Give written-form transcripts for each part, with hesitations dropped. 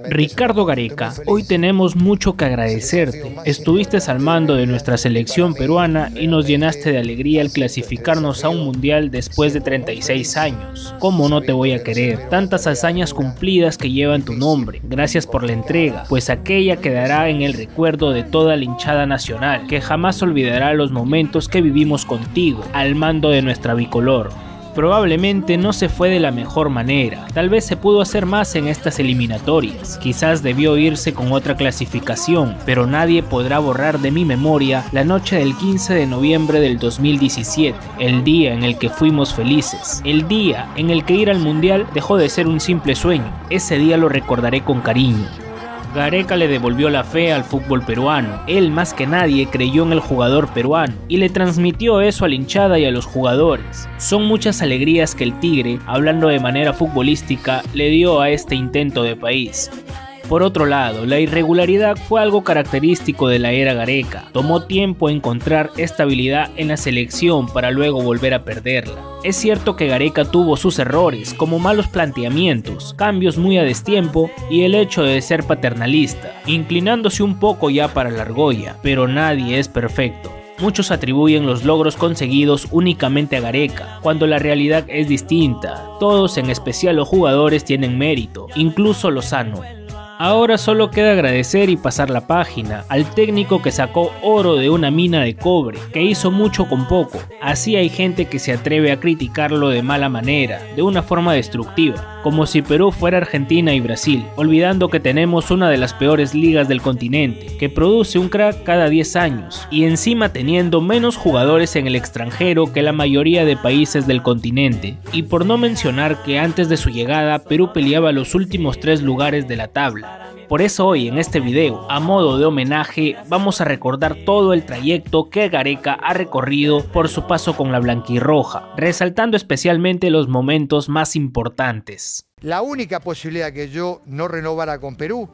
Ricardo Gareca, hoy tenemos mucho que agradecerte. Estuviste al mando de nuestra selección peruana y nos llenaste de alegría al clasificarnos a un mundial después de 36 años. ¿Cómo no te voy a querer? Tantas hazañas cumplidas que llevan tu nombre. Gracias por la entrega, pues aquella quedará en el recuerdo de toda la hinchada nacional, que jamás olvidará los momentos que vivimos contigo, al mando de nuestra bicolor. Probablemente no se fue de la mejor manera, tal vez se pudo hacer más en estas eliminatorias, quizás debió irse con otra clasificación, pero nadie podrá borrar de mi memoria la noche del 15 de noviembre del 2017, el día en el que fuimos felices, el día en el que ir al mundial dejó de ser un simple sueño. Ese día lo recordaré con cariño. Gareca le devolvió la fe al fútbol peruano. Él más que nadie creyó en el jugador peruano y le transmitió eso a la hinchada y a los jugadores. Son muchas alegrías que el Tigre, hablando de manera futbolística, le dio a este intento de país. Por otro lado, la irregularidad fue algo característico de la era Gareca. Tomó tiempo encontrar estabilidad en la selección para luego volver a perderla. Es cierto que Gareca tuvo sus errores, como malos planteamientos, cambios muy a destiempo y el hecho de ser paternalista, inclinándose un poco ya para la argolla, pero nadie es perfecto. Muchos atribuyen los logros conseguidos únicamente a Gareca, cuando la realidad es distinta. Todos, en especial los jugadores, tienen mérito, incluso Lozano. Ahora solo queda agradecer y pasar la página al técnico que sacó oro de una mina de cobre, que hizo mucho con poco. Así hay gente que se atreve a criticarlo de mala manera, de una forma destructiva, como si Perú fuera Argentina y Brasil, olvidando que tenemos una de las peores ligas del continente, que produce un crack cada 10 años, y encima teniendo menos jugadores en el extranjero que la mayoría de países del continente. Y por no mencionar que antes de su llegada, Perú peleaba los últimos 3 lugares de la tabla. Por eso hoy en este video, a modo de homenaje, vamos a recordar todo el trayecto que Gareca ha recorrido por su paso con la blanquirroja, resaltando especialmente los momentos más importantes. La única posibilidad que yo no renovara con Perú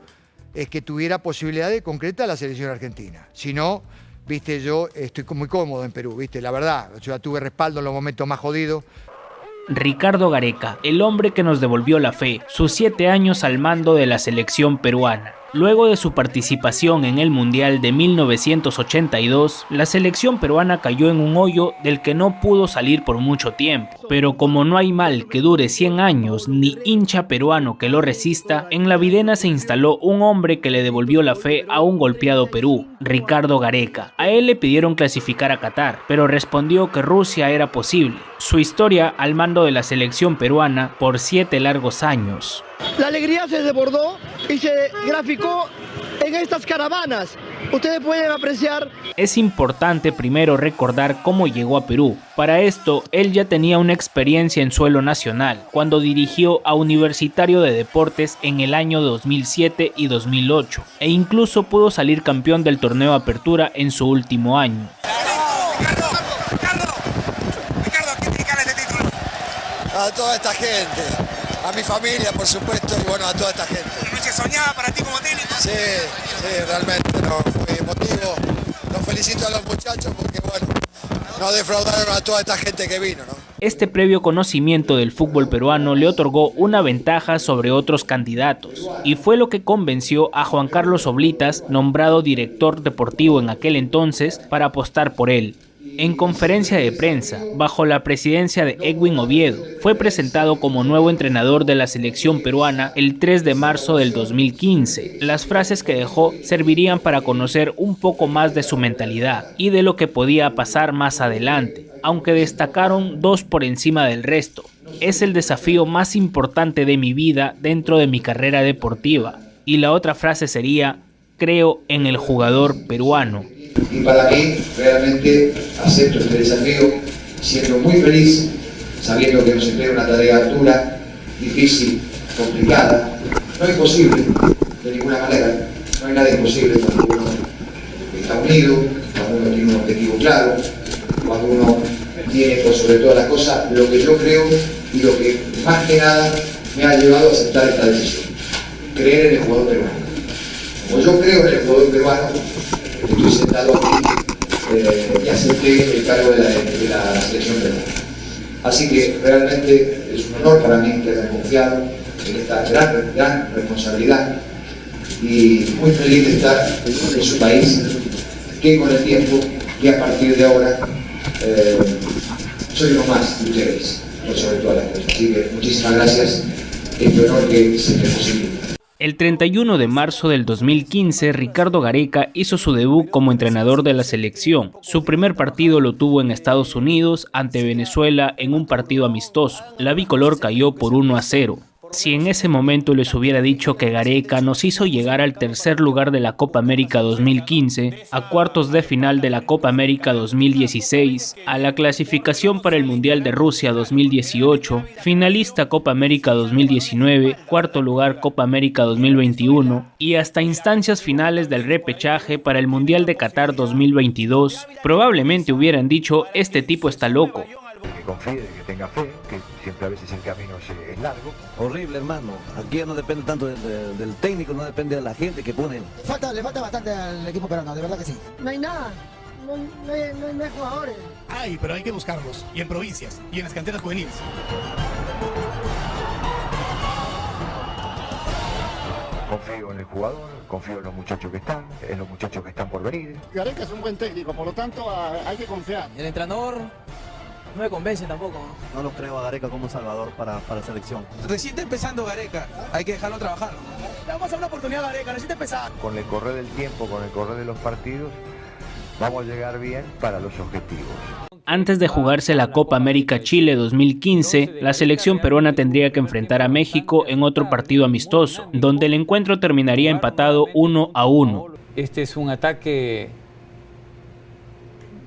es que tuviera posibilidad de concretar la selección argentina. Si no, viste, yo estoy muy cómodo en Perú, viste, la verdad, yo tuve respaldo en los momentos más jodidos. Ricardo Gareca, el hombre que nos devolvió la fe, sus 7 años al mando de la selección peruana. Luego de su participación en el Mundial de 1982, la selección peruana cayó en un hoyo del que no pudo salir por mucho tiempo. Pero como no hay mal que dure 100 años ni hincha peruano que lo resista, en la videna se instaló un hombre que le devolvió la fe a un golpeado Perú, Ricardo Gareca. A él le pidieron clasificar a Qatar, pero respondió que Rusia era posible. Su historia al mando de la selección peruana por 7 largos años. La alegría se desbordó y se graficó en estas caravanas. Ustedes pueden apreciar. Es importante primero recordar cómo llegó a Perú. Para esto, él ya tenía una experiencia en suelo nacional, cuando dirigió a Universitario de Deportes en el año 2007 y 2008, e incluso pudo salir campeón del torneo Apertura en su último año. Ricardo, ¿quién te gana este título? A toda esta gente. A mi familia, por supuesto, y bueno, a toda esta gente. ¿Una noche soñada para ti como técnico? Sí, realmente, muy emotivo. Los felicito a los muchachos porque, bueno, nos defraudaron a toda esta gente que vino, ¿no? Este previo conocimiento del fútbol peruano le otorgó una ventaja sobre otros candidatos, y fue lo que convenció a Juan Carlos Oblitas, nombrado director deportivo en aquel entonces, para apostar por él. En conferencia de prensa, bajo la presidencia de Edwin Oviedo, fue presentado como nuevo entrenador de la selección peruana el 3 de marzo del 2015. Las frases que dejó servirían para conocer un poco más de su mentalidad y de lo que podía pasar más adelante, aunque destacaron 2 por encima del resto. Es el desafío más importante de mi vida dentro de mi carrera deportiva. Y la otra frase sería: creo en el jugador peruano. Y para mí, realmente, acepto este desafío, siendo muy feliz, sabiendo que nos espera una tarea dura, difícil, complicada. No imposible, de ninguna manera. No hay nada imposible cuando uno está unido, cuando uno tiene un objetivo claro, cuando uno tiene, por sobre todas las cosas, lo que yo creo y lo que más que nada me ha llevado a aceptar esta decisión. Creer en el jugador peruano. Como yo creo en el jugador peruano, estoy sentado aquí y acepté el cargo de la selección peruana. Así que realmente es un honor para mí que hayan confiado, en esta gran responsabilidad y muy feliz de estar en su país, que con el tiempo, que a partir de ahora, soy uno más de ustedes, por sobre todas las cosas. Así que muchísimas gracias, este honor que se me posibilita. El 31 de marzo del 2015, Ricardo Gareca hizo su debut como entrenador de la selección. Su primer partido lo tuvo en Estados Unidos ante Venezuela en un partido amistoso. La bicolor cayó por 1-0. Si en ese momento les hubiera dicho que Gareca nos hizo llegar al tercer lugar de la Copa América 2015, a cuartos de final de la Copa América 2016, a la clasificación para el Mundial de Rusia 2018, finalista Copa América 2019, cuarto lugar Copa América 2021 y hasta instancias finales del repechaje para el Mundial de Qatar 2022, probablemente hubieran dicho: este tipo está loco. Que confíe, que tenga fe, que siempre a veces el camino es largo. Horrible, hermano. Aquí no depende tanto del técnico, no depende de la gente que pone. Le falta bastante al equipo peruano, de verdad que sí. No hay nada, no hay jugadores. Hay, pero hay que buscarlos. Y en provincias, y en las canteras juveniles. Confío en el jugador, confío en los muchachos que están, en los muchachos que están por venir. Gareca es un buen técnico, por lo tanto hay que confiar. El entrenador no me convence tampoco. No lo creo a Gareca como salvador para la selección. Recién está empezando Gareca, hay que dejarlo trabajar. Le vamos a dar una oportunidad a Gareca, recién está empezando. Con el correr del tiempo, con el correr de los partidos, vamos a llegar bien para los objetivos. Antes de jugarse la Copa América Chile 2015, la selección peruana tendría que enfrentar a México en otro partido amistoso, donde el encuentro terminaría empatado 1-1. Este es un ataque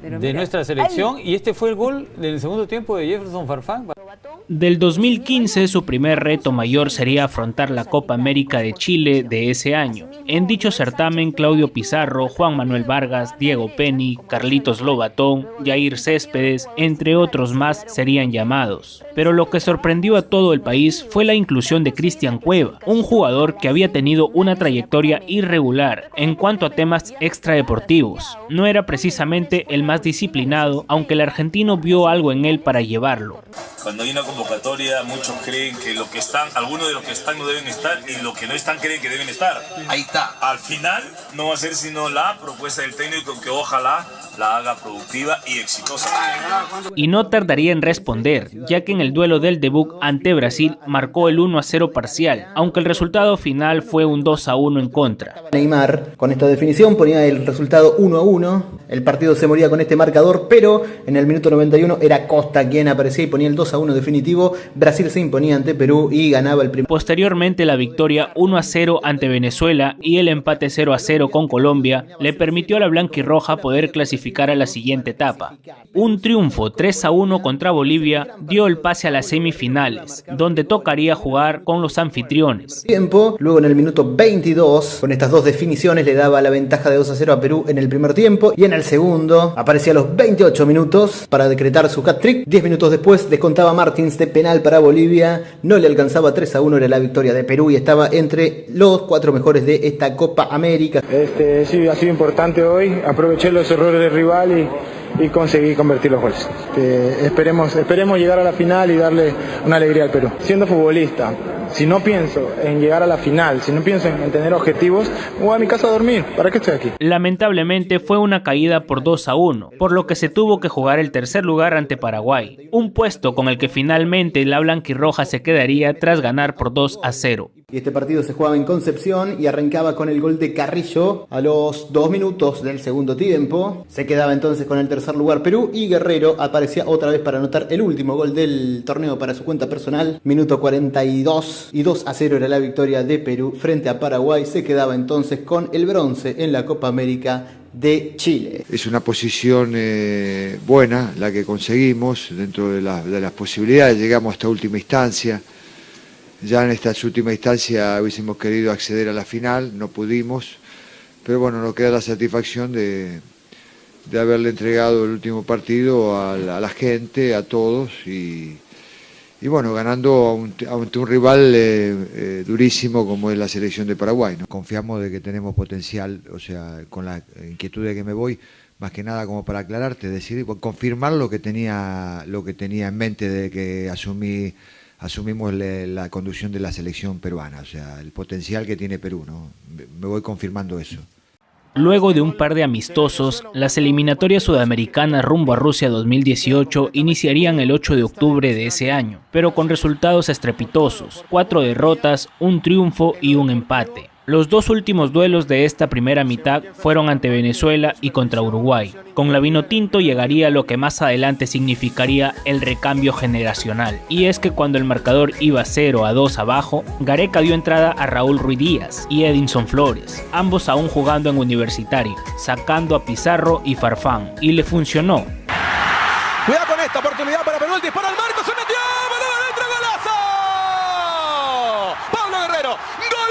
de nuestra selección y este fue el gol del segundo tiempo de Jefferson Farfán. Del 2015, su primer reto mayor sería afrontar la Copa América de Chile de ese año. En dicho certamen, Claudio Pizarro, Juan Manuel Vargas, Diego Penny, Carlitos Lobatón, Jair Céspedes, entre otros más, serían llamados. Pero lo que sorprendió a todo el país fue la inclusión de Cristian Cueva, un jugador que había tenido una trayectoria irregular en cuanto a temas extradeportivos. No era precisamente el más disciplinado, aunque el argentino vio algo en él para llevarlo. Cuando hay una convocatoria, muchos creen que lo que están, algunos de los que están no deben estar y los que no están creen que deben estar. Ahí está. Al final no va a ser sino la propuesta del técnico que ojalá la haga productiva y exitosa. Y no tardaría en responder, ya que en el duelo del debut ante Brasil marcó el 1-0 parcial, aunque el resultado final fue un 2-1 en contra. Neymar con esta definición ponía el resultado 1-1, el partido se moría con este marcador, pero en el minuto 91 era Costa quien aparecía y ponía el 2-1 definitivo. Brasil se imponía ante Perú y ganaba el primer. Posteriormente, la victoria 1-0 ante Venezuela y el empate 0-0 con Colombia le permitió a la blanquirroja poder clasificar a la siguiente etapa. Un triunfo 3-1 contra Bolivia dio el pase a las semifinales, donde tocaría jugar con los anfitriones. Luego en el minuto 22, con estas dos definiciones le daba la ventaja de 2-0 a Perú en el primer tiempo y en el segundo aparecía a los 28 minutos para decretar su hat-trick. 10 minutos después descontaba Martins de penal para Bolivia, no le alcanzaba 3-1, era la victoria de Perú y estaba entre los 4 mejores de esta Copa América. Sí, ha sido importante hoy, aproveché los errores del rival y conseguí convertir los goles. Esperemos llegar a la final y darle una alegría al Perú. Siendo futbolista, si no pienso en llegar a la final, si no pienso en tener objetivos, voy a mi casa a dormir. ¿Para qué estoy aquí? Lamentablemente fue una caída por 2-1, por lo que se tuvo que jugar el tercer lugar ante Paraguay, un puesto con el que finalmente la blanquirroja se quedaría tras ganar por 2-0. Y este partido se jugaba en Concepción y arrancaba con el gol de Carrillo a los 2 minutos del segundo tiempo. Se quedaba entonces con el tercer lugar Perú y Guerrero aparecía otra vez para anotar el último gol del torneo para su cuenta personal. Minuto 42 y 2-0 era la victoria de Perú frente a Paraguay. Se quedaba entonces con el bronce en la Copa América de Chile. Es una posición buena la que conseguimos dentro de las posibilidades. Llegamos hasta última instancia. Ya en esta última instancia hubiésemos querido acceder a la final, no pudimos, pero bueno, nos queda la satisfacción de haberle entregado el último partido a la gente, a todos, y bueno, ganando ante un rival durísimo como es la selección de Paraguay, ¿no? Confiamos de que tenemos potencial, o sea, con la inquietud de que me voy, más que nada como para aclararte, decir, confirmar lo que tenía en mente de que asumí asumimos la conducción de la selección peruana, o sea, el potencial que tiene Perú, ¿no? Me voy confirmando eso. Luego de un par de amistosos, las eliminatorias sudamericanas rumbo a Rusia 2018 iniciarían el 8 de octubre de ese año, pero con resultados estrepitosos, 4 derrotas, un triunfo y un empate. Los dos últimos duelos de esta primera mitad fueron ante Venezuela y contra Uruguay. Con la Vinotinto llegaría lo que más adelante significaría el recambio generacional. Y es que cuando el marcador iba 0-2 abajo, Gareca dio entrada a Raúl Ruiz Díaz y Edinson Flores, ambos aún jugando en Universitario, sacando a Pizarro y Farfán, y le funcionó. Cuidado con esta oportunidad para Perú, el disparo al marco, se metió, balón adentro, golazo. Pablo Guerrero, gol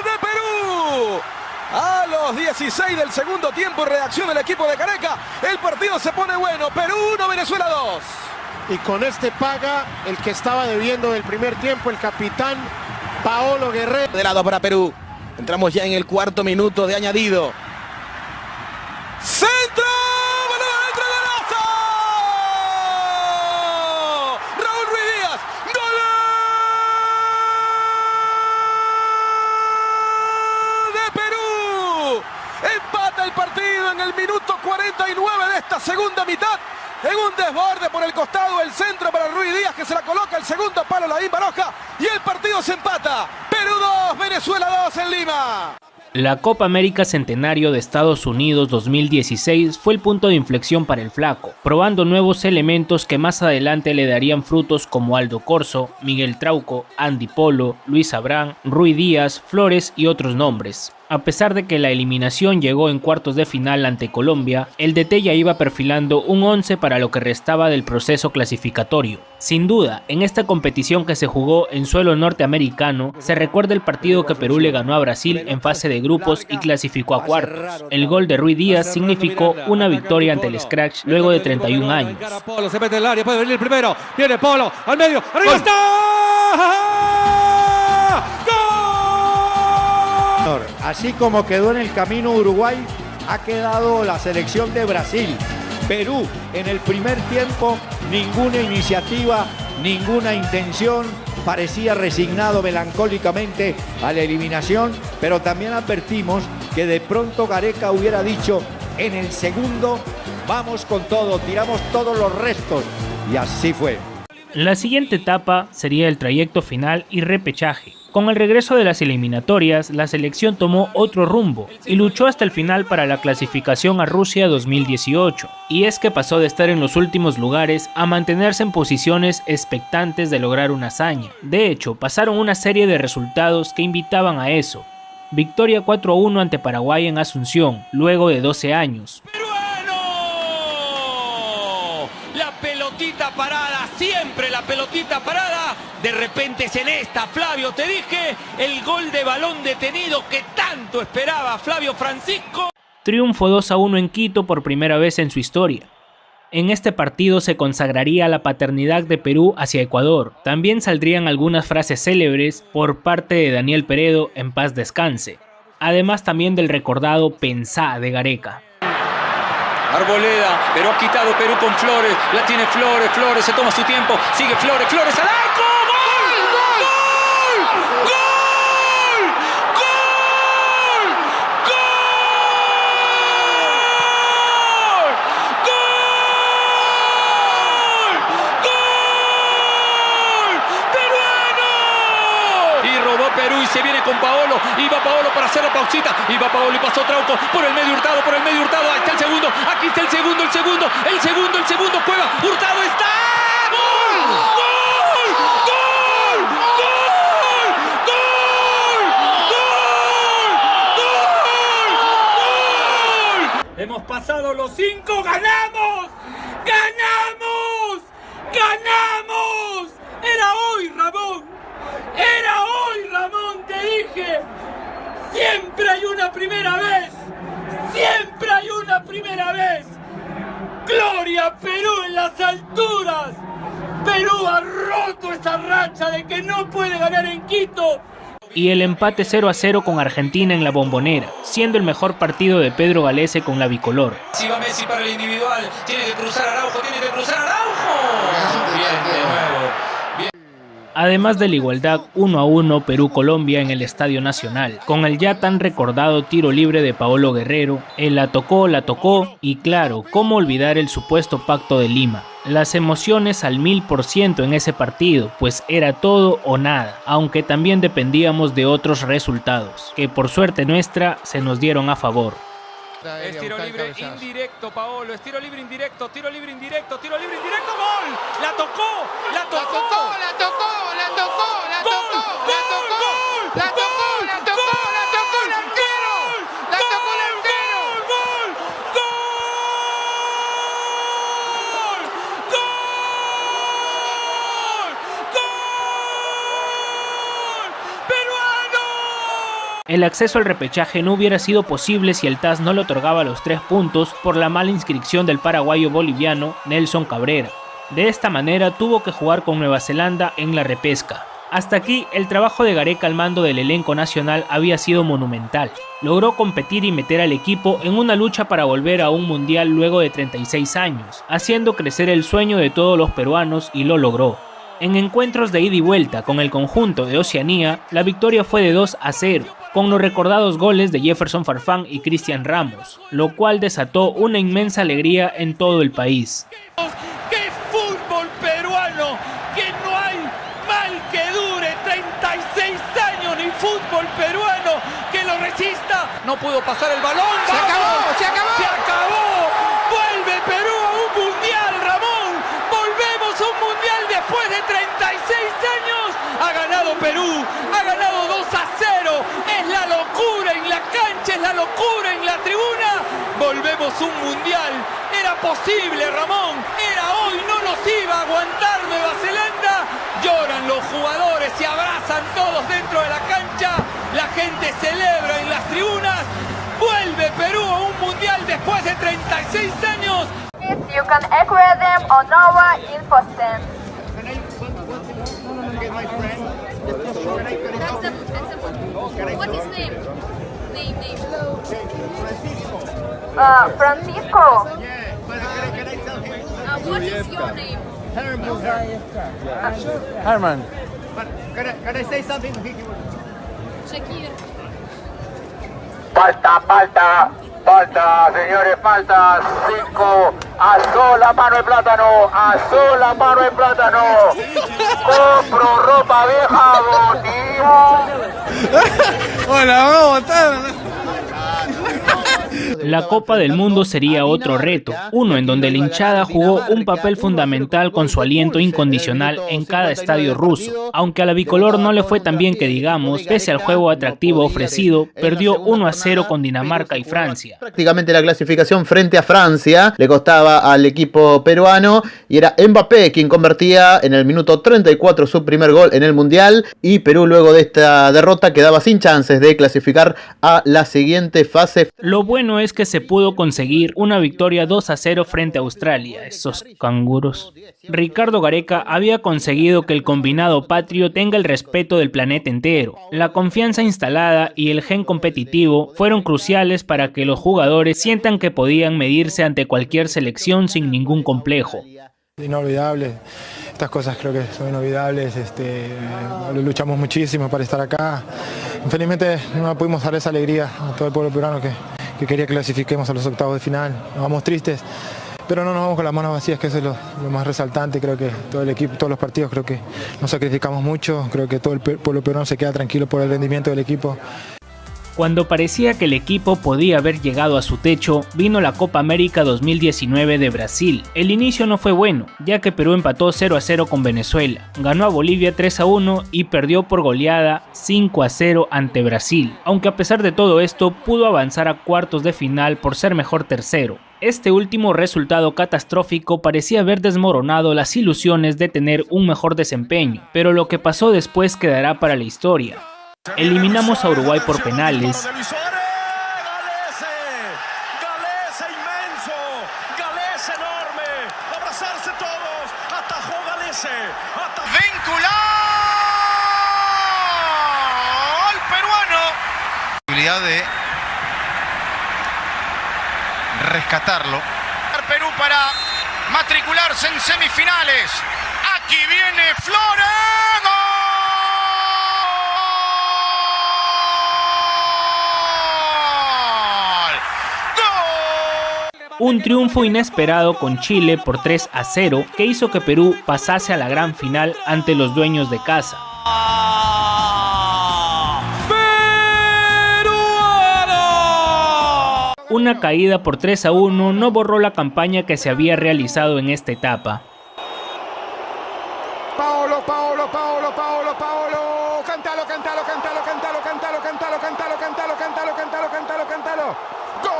de Perú. A los 16 del segundo tiempo, reacciona el equipo de Gareca. El partido se pone bueno. Perú 1, Venezuela 2. Y con este paga el que estaba debiendo del primer tiempo, el capitán Paolo Guerrero. De lado para Perú. Entramos ya en el cuarto minuto de añadido. ¡Centro! ¡Balón adentro, golazo! Raúl Ruiz Díaz. ¡Gol de Perú! Empata el partido en el minuto 49 de esta segunda mitad. En un desborde por el costado, el centro para Ruiz Díaz, que se la coloca el segundo palo, Laín Baroja, y el partido se empata. Perú 2, Venezuela 2 en Lima. La Copa América Centenario de Estados Unidos 2016 fue el punto de inflexión para el Flaco, probando nuevos elementos que más adelante le darían frutos como Aldo Corzo, Miguel Trauco, Andy Polo, Luis Abrán, Ruiz Díaz, Flores y otros nombres. A pesar de que la eliminación llegó en cuartos de final ante Colombia, el DT ya iba perfilando un 11 para lo que restaba del proceso clasificatorio. Sin duda, en esta competición que se jugó en suelo norteamericano, se recuerda el partido que Perú le ganó a Brasil en fase de grupos y clasificó a cuartos. El gol de Ruiz Díaz significó una victoria ante el Scratch luego de 31 años. Polo se mete en el área, puede venir el primero, viene Polo, al medio, ¡arriba está! Así como quedó en el camino Uruguay, ha quedado la selección de Brasil. Perú, en el primer tiempo, ninguna iniciativa, ninguna intención, parecía resignado melancólicamente a la eliminación, pero también advertimos que de pronto Gareca hubiera dicho, en el segundo, vamos con todo, tiramos todos los restos, y así fue. La siguiente etapa sería el trayecto final y repechaje. Con el regreso de las eliminatorias, la selección tomó otro rumbo y luchó hasta el final para la clasificación a Rusia 2018. Y es que pasó de estar en los últimos lugares a mantenerse en posiciones expectantes de lograr una hazaña. De hecho, pasaron una serie de resultados que invitaban a eso. Victoria 4-1 ante Paraguay en Asunción, luego de 12 años. La pelotita parada, siempre la pelotita parada. De repente es en esta, Flavio, te dije, el gol de balón detenido que tanto esperaba Flavio Francisco. Triunfo 2-1 en Quito por primera vez en su historia. En este partido se consagraría la paternidad de Perú hacia Ecuador. También saldrían algunas frases célebres por parte de Daniel Peredo, en paz descanse. Además también del recordado Pensá de Gareca. Arboleda, pero ha quitado Perú con Flores, la tiene Flores, Flores se toma su tiempo, sigue Flores, Flores al arco, ¡gol! ¡Gol! ¡Gol! ¡Gol! ¡Gol! ¡Gol! ¡Peruano! Y robó Perú y se viene con Paolo, y va Paolo para hacer la pausita, y va Paolo y pasó Trauco por el medio Hurtado, ahí está el segundo, aquí está el segundo, Cueva, Hurtado está, ¡gol! ¡Gol! ¡Gol! ¡Gol! ¡Gol! ¡Gol! Hemos pasado los 5, ¡ganamos! ¡Ganamos! ¡Ganamos! Era hoy, Ramón, te dije, siempre hay una primera vez. ¡Siempre hay una primera vez! ¡Gloria a Perú en las alturas! Perú ha roto esa racha de que no puede ganar en Quito. y el empate 0-0 con Argentina en la Bombonera, siendo el mejor partido de Pedro Galese con la bicolor. Si va Messi para el individual, tiene que cruzar Araujo, Bien, de nuevo. Además de la igualdad 1-1 Perú-Colombia en el Estadio Nacional, con el ya tan recordado tiro libre de Paolo Guerrero, el la tocó y claro, cómo olvidar el supuesto Pacto de Lima. Las emociones al 1000% en ese partido, pues era todo o nada, aunque también dependíamos de otros resultados, que por suerte nuestra se nos dieron a favor. Es tiro libre indirecto, Paolo, es tiro libre indirecto, gol. La tocó. El acceso al repechaje no hubiera sido posible si el TAS no le otorgaba los 3 puntos por la mala inscripción del paraguayo boliviano Nelson Cabrera. De esta manera tuvo que jugar con Nueva Zelanda en la repesca. Hasta aquí el trabajo de Gareca al mando del elenco nacional había sido monumental. Logró competir y meter al equipo en una lucha para volver a un mundial luego de 36 años, haciendo crecer el sueño de todos los peruanos y lo logró. En encuentros de ida y vuelta con el conjunto de Oceanía, la victoria fue de 2-0, con los recordados goles de Jefferson Farfán y Cristian Ramos, lo cual desató una inmensa alegría en todo el país. ¡Qué fútbol peruano! ¡Que no hay mal que dure! 36 años ni fútbol peruano que lo resista. No pudo pasar el balón. ¡Se acabó! ¡Vuelve Perú a un mundial, Ramón! ¡Volvemos a un mundial después de 36 años! Ha ganado Perú, ha ganado 2-0. Es la locura en la cancha, es la locura en la tribuna. Volvemos a un mundial. Era posible, Ramón. Era hoy, no nos iba a aguantar Nueva Zelanda. Lloran los jugadores, se abrazan todos dentro de la cancha. La gente celebra en las tribunas. Vuelve Perú a un mundial después de 36 años. You can acquire them on our info stand. What is name? Name. Francisco. What is your name? Herman. Can I say something? Shakir. Falta, señores, falta. 5, asó la mano de plátano. Compro ropa vieja, tío. Hola, vamos a votar. La Copa del Mundo sería otro reto, uno en donde la hinchada jugó un papel fundamental con su aliento incondicional en cada estadio ruso. Aunque a la bicolor no le fue tan bien que digamos, pese al juego atractivo ofrecido, perdió 1-0 con Dinamarca y Francia. Prácticamente la clasificación frente a Francia le costaba al equipo peruano y era Mbappé quien convertía en el minuto 34 su primer gol en el Mundial, y Perú luego de esta derrota quedaba sin chances de clasificar a la siguiente fase. Lo bueno es que se pudo conseguir una victoria 2-0 frente a Australia, esos canguros. Ricardo Gareca había conseguido que el combinado patrio tenga el respeto del planeta entero. La confianza instalada y el gen competitivo fueron cruciales para que los jugadores sientan que podían medirse ante cualquier selección sin ningún complejo. Inolvidable. Estas cosas creo que son inolvidables, luchamos muchísimo para estar acá. Infelizmente no pudimos dar esa alegría a todo el pueblo peruano que quería que clasifiquemos a los octavos de final. Nos vamos tristes, pero no nos vamos con las manos vacías, que eso es lo más resaltante. Creo que todo el equipo, todos los partidos, creo que nos sacrificamos mucho. Creo que todo el pueblo peruano se queda tranquilo por el rendimiento del equipo. Cuando parecía que el equipo podía haber llegado a su techo, vino la Copa América 2019 de Brasil. El inicio no fue bueno, ya que Perú empató 0-0 con Venezuela, ganó a Bolivia 3-1 y perdió por goleada 5-0 ante Brasil, aunque a pesar de todo esto pudo avanzar a cuartos de final por ser mejor tercero. Este último resultado catastrófico parecía haber desmoronado las ilusiones de tener un mejor desempeño, pero lo que pasó después quedará para la historia. Eliminamos a Uruguay por penales. Galese inmenso, Galese enorme, abrazarse todos, atajó Galese, vincular, posibilidad de rescatarlo. Perú para matricularse en semifinales. Aquí viene Flores. Un triunfo inesperado con Chile por 3-0 que hizo que Perú pasase a la gran final ante los dueños de casa. Una caída por 3-1 no borró la campaña que se había realizado en esta etapa. Paolo, cántalo, cántalo. ¡Gol!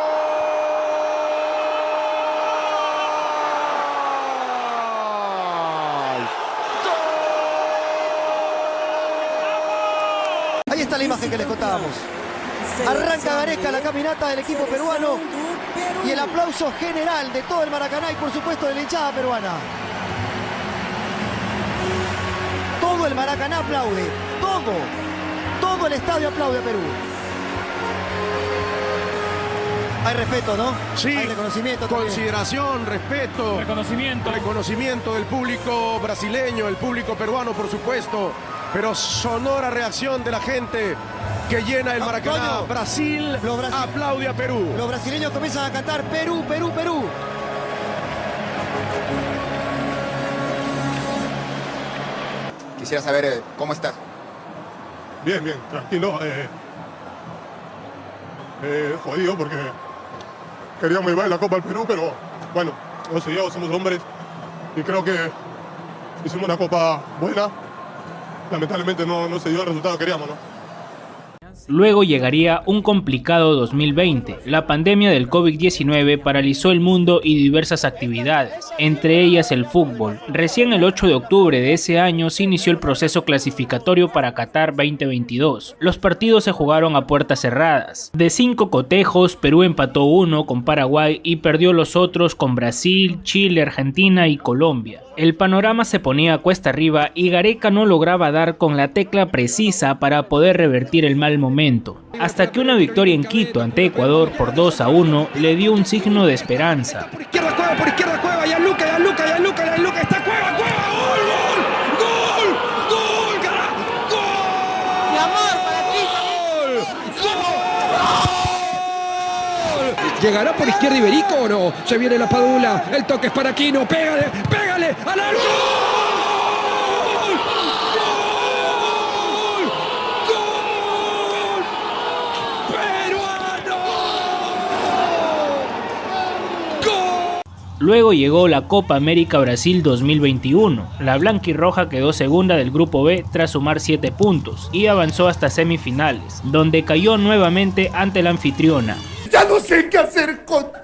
Ahí está la imagen que les contábamos. Arranca Gareca la caminata del equipo peruano y el aplauso general de todo el Maracaná y por supuesto de la hinchada peruana. Todo el Maracaná aplaude, todo el estadio aplaude a Perú. Hay respeto, ¿no? Sí, hay reconocimiento, consideración, respeto, reconocimiento del público brasileño, el público peruano, por supuesto, pero sonora reacción de la gente que llena el Maracaná. Brasil aplaude a Perú. Los brasileños comienzan a cantar Perú, Perú, Perú. Quisiera saber cómo estás. Bien, tranquilo. Jodido porque queríamos llevar la Copa al Perú, pero bueno, no se dio, somos hombres y creo que hicimos una Copa buena. Lamentablemente no se dio el resultado que queríamos, ¿no? Luego llegaría un complicado 2020. La pandemia del COVID-19 paralizó el mundo y diversas actividades, entre ellas el fútbol. Recién el 8 de octubre de ese año se inició el proceso clasificatorio para Qatar 2022. Los partidos se jugaron a puertas cerradas. De 5 cotejos, Perú empató 1 con Paraguay y perdió los otros con Brasil, Chile, Argentina y Colombia. El panorama se ponía cuesta arriba y Gareca no lograba dar con la tecla precisa para poder revertir el mal momento, hasta que una victoria en Quito ante Ecuador por 2-1 le dio un signo de esperanza. Por izquierda Cueva, ya Luca, está Cueva, gol, carajo, gol. Mi amor, para ti. Gol. ¿Llegará por izquierda Iberico o no? Se viene la Padula, el toque es para Aquino, pégale, al arco. Luego llegó la Copa América Brasil 2021. La blanquirroja quedó segunda del grupo B tras sumar 7 puntos y avanzó hasta semifinales, donde cayó nuevamente ante la anfitriona. Ya no sé qué hacer contigo.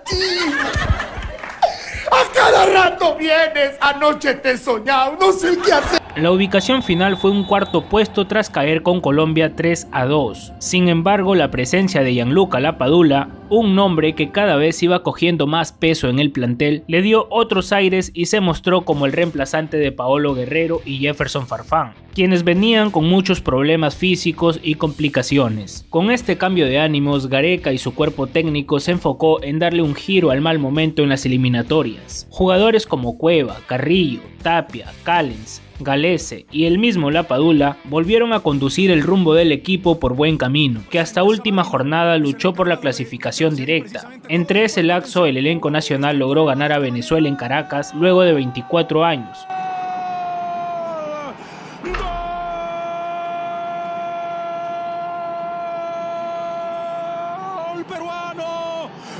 A cada rato vienes, anoche te he soñado, no sé qué hacer. La ubicación final fue un cuarto puesto tras caer con Colombia 3-2. Sin embargo, la presencia de Gianluca Lapadula, un nombre que cada vez iba cogiendo más peso en el plantel, le dio otros aires y se mostró como el reemplazante de Paolo Guerrero y Jefferson Farfán, quienes venían con muchos problemas físicos y complicaciones. Con este cambio de ánimos, Gareca y su cuerpo técnico se enfocó en darle un giro al mal momento en las eliminatorias. Jugadores como Cueva, Carrillo, Tapia, Callens, Galese y el mismo Lapadula volvieron a conducir el rumbo del equipo por buen camino, que hasta última jornada luchó por la clasificación directa. Entre ese lapso, el elenco nacional logró ganar a Venezuela en Caracas luego de 24 años.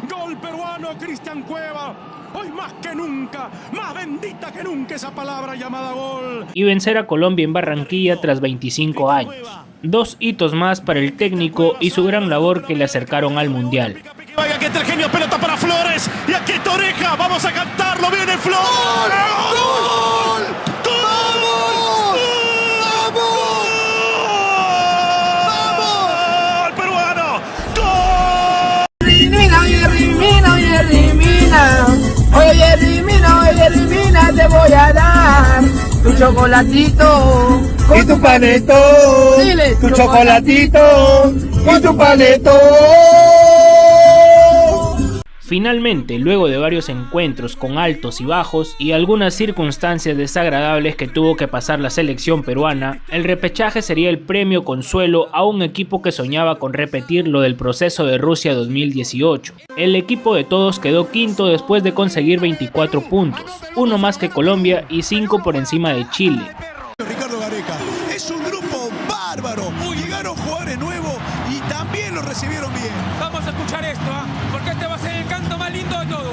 Gol peruano, Cristian Cueva. Hoy más que nunca, más bendita que nunca esa palabra llamada gol. Y vencer a Colombia en Barranquilla tras 25 años. 2 hitos más para el técnico y su gran labor que le acercaron al Mundial. Vaya que está el genio, pelota para Flores. Y aquí está Oreja, vamos a cantarlo, viene Flores. ¡Gol! ¡Gol! ¡Gol! ¡Vamos! ¡Gol peruano! ¡Gol! Oye, Rimina, te voy a dar. Tú tu chocolatito, y tu paneto, dile, tu chocolatito, y tu paneto. Finalmente, luego de varios encuentros con altos y bajos y algunas circunstancias desagradables que tuvo que pasar la selección peruana, el repechaje sería el premio consuelo a un equipo que soñaba con repetir lo del proceso de Rusia 2018. El equipo de todos quedó quinto después de conseguir 24 puntos, uno más que Colombia y 5 por encima de Chile. Ricardo Gareca, es un grupo bárbaro, llegaron jugadores nuevos y también lo recibieron bien. Vamos a escuchar esto, porque este va a ser el canto más lindo de todos.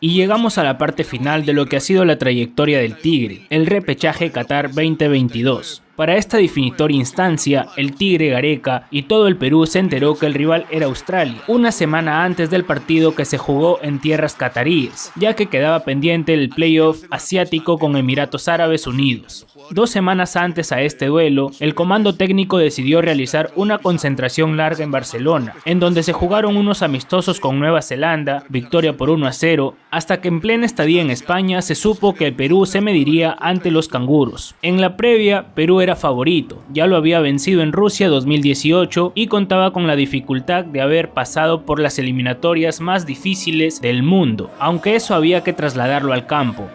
Y llegamos a la parte final de lo que ha sido la trayectoria del Tigre, el repechaje Qatar 2022. Para esta definitoria instancia, el Tigre Gareca y todo el Perú se enteró que el rival era Australia, una semana antes del partido que se jugó en tierras cataríes, ya que quedaba pendiente el playoff asiático con Emiratos Árabes Unidos. 2 semanas antes a este duelo, el comando técnico decidió realizar una concentración larga en Barcelona, en donde se jugaron unos amistosos con Nueva Zelanda, victoria por 1-0, hasta que en plena estadía en España se supo que el Perú se mediría ante los canguros. En la previa, Perú era favorito, ya lo había vencido en Rusia 2018 y contaba con la dificultad de haber pasado por las eliminatorias más difíciles del mundo, aunque eso había que trasladarlo al campo.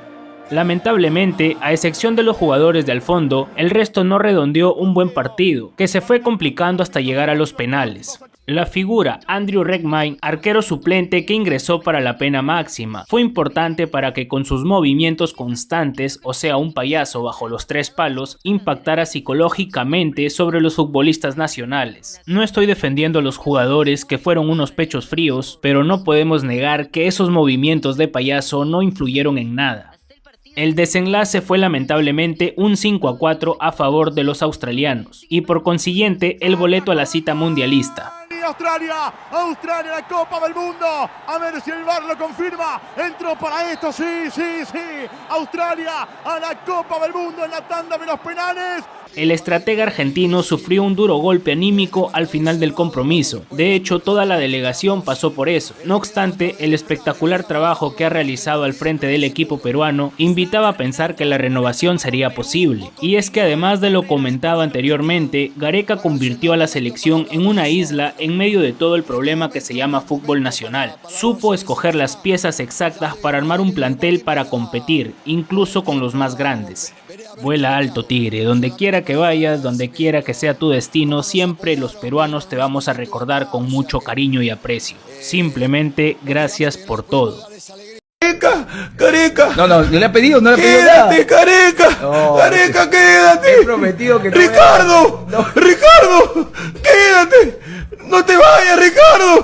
Lamentablemente, a excepción de los jugadores de al fondo, el resto no redondeó un buen partido, que se fue complicando hasta llegar a los penales. La figura Andrew Redmayne, arquero suplente que ingresó para la pena máxima, fue importante para que con sus movimientos constantes, o sea un payaso bajo los 3 palos, impactara psicológicamente sobre los futbolistas nacionales. No estoy defendiendo a los jugadores que fueron unos pechos fríos, pero no podemos negar que esos movimientos de payaso no influyeron en nada. El desenlace fue lamentablemente un 5-4 a favor de los australianos y por consiguiente el boleto a la cita mundialista. Australia, la Copa del Mundo, a ver si el VAR lo confirma, entró para esto, sí, Australia a la Copa del Mundo en la tanda de los penales. El estratega argentino sufrió un duro golpe anímico al final del compromiso, de hecho toda la delegación pasó por eso. No obstante, el espectacular trabajo que ha realizado al frente del equipo peruano invitaba a pensar que la renovación sería posible, y es que además de lo comentado anteriormente, Gareca convirtió a la selección en una isla en medio de todo el problema que se llama fútbol nacional. Supo escoger las piezas exactas para armar un plantel para competir, incluso con los más grandes. Vuela alto, Tigre, donde quiera que vayas, donde quiera que sea tu destino, siempre los peruanos te vamos a recordar con mucho cariño y aprecio. Simplemente gracias por todo. Careca. No le ha pedido, nada. Quédate, Careca. No, Careca, quédate. He prometido que no. Ricardo, Ricardo, quédate. No te vayas, Ricardo.